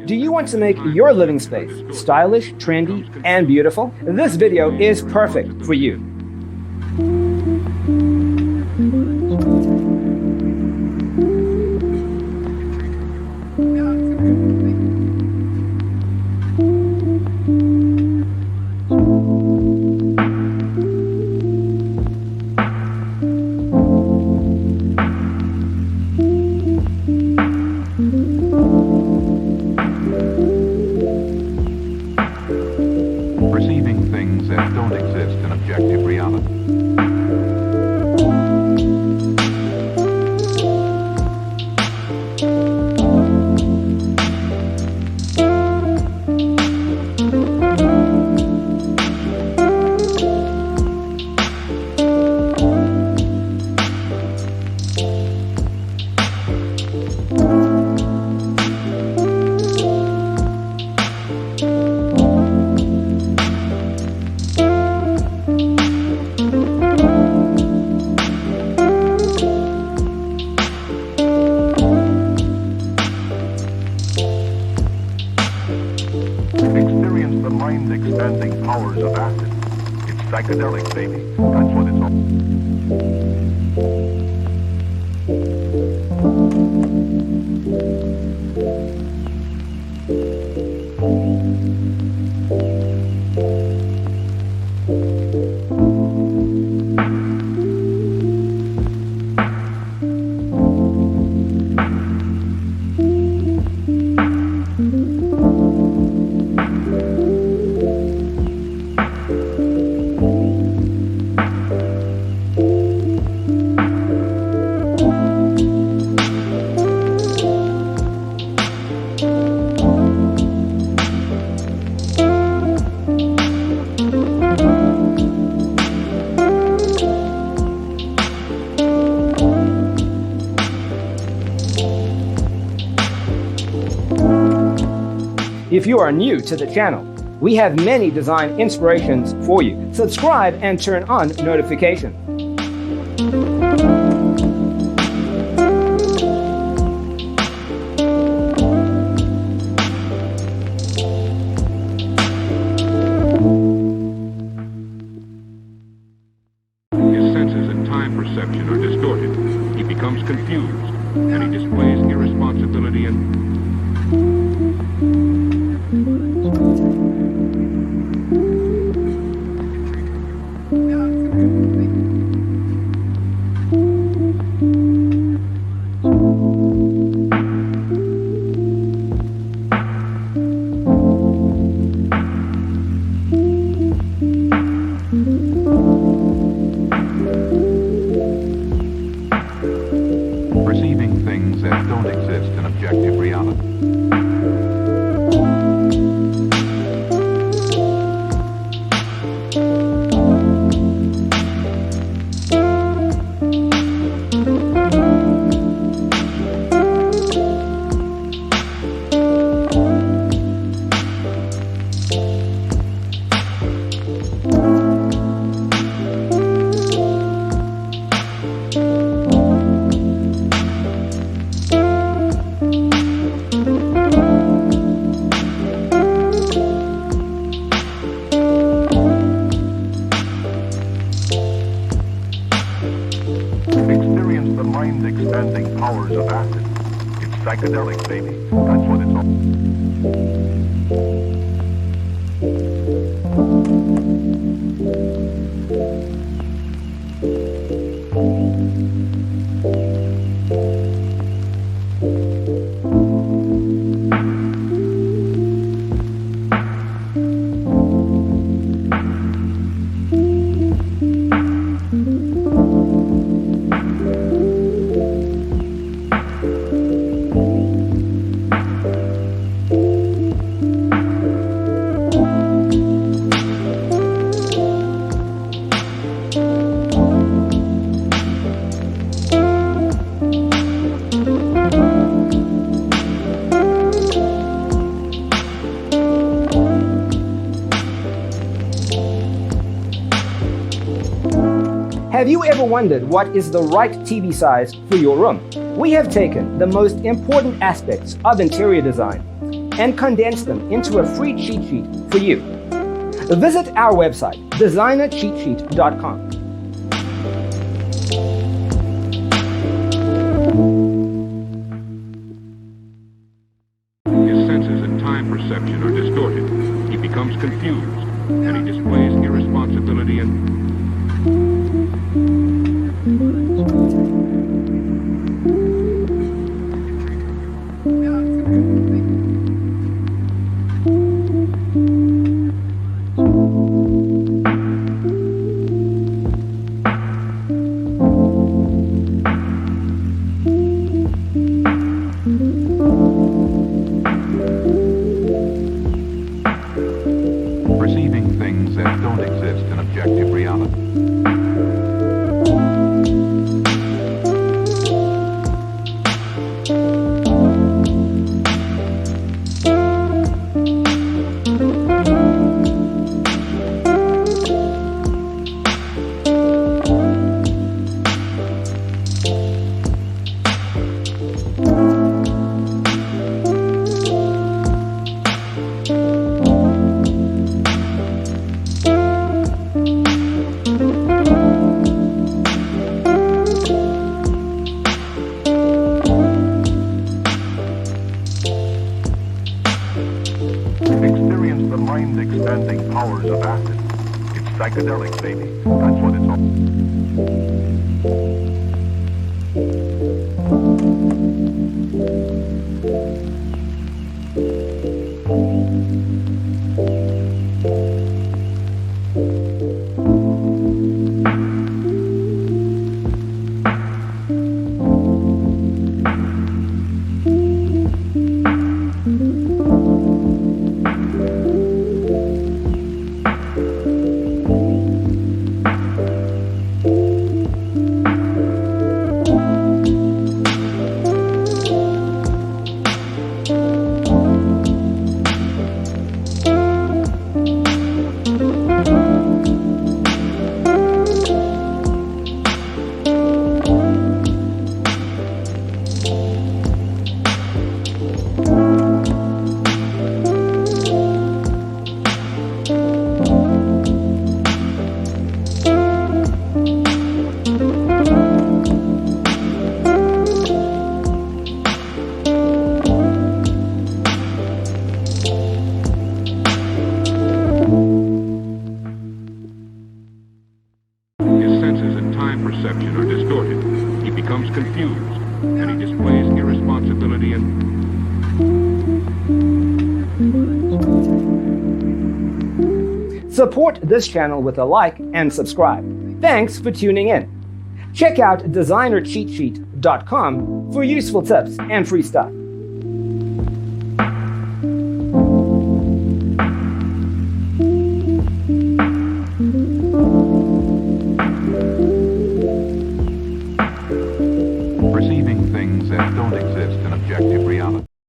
Do you want to make your living space stylish, trendy, and beautiful? This video is perfect for you. Perceiving things that don't exist in objective reality. Experience the mind-expanding powers of acid. It's psychedelic, baby. That's what it's all. If you are new to the channel, we have many design inspirations for you. Subscribe and turn on notifications. His senses and time perception are distorted. He becomes confused, and he displays irresponsibility and perceiving things that don't exist in objective reality. Experience the mind-expanding powers of acid. It's psychedelic, baby. That's what it's all. Have you ever wondered what is the right TV size for your room? We have taken the most important aspects of interior design and condense them into a free cheat sheet for you. Visit our website, designercheatsheet.com. His senses and time perception are distorted. He becomes confused, and he displays irresponsibility and... Perceiving things that don't exist in objective reality. Experience the mind-expanding powers of acid. It's psychedelic, baby. That's what it's all. His senses and time perception are distorted. He becomes confused, and he displays irresponsibility and... Support this channel with a like and subscribe. Thanks for tuning in. Check out designercheatsheet.com for useful tips and free stuff.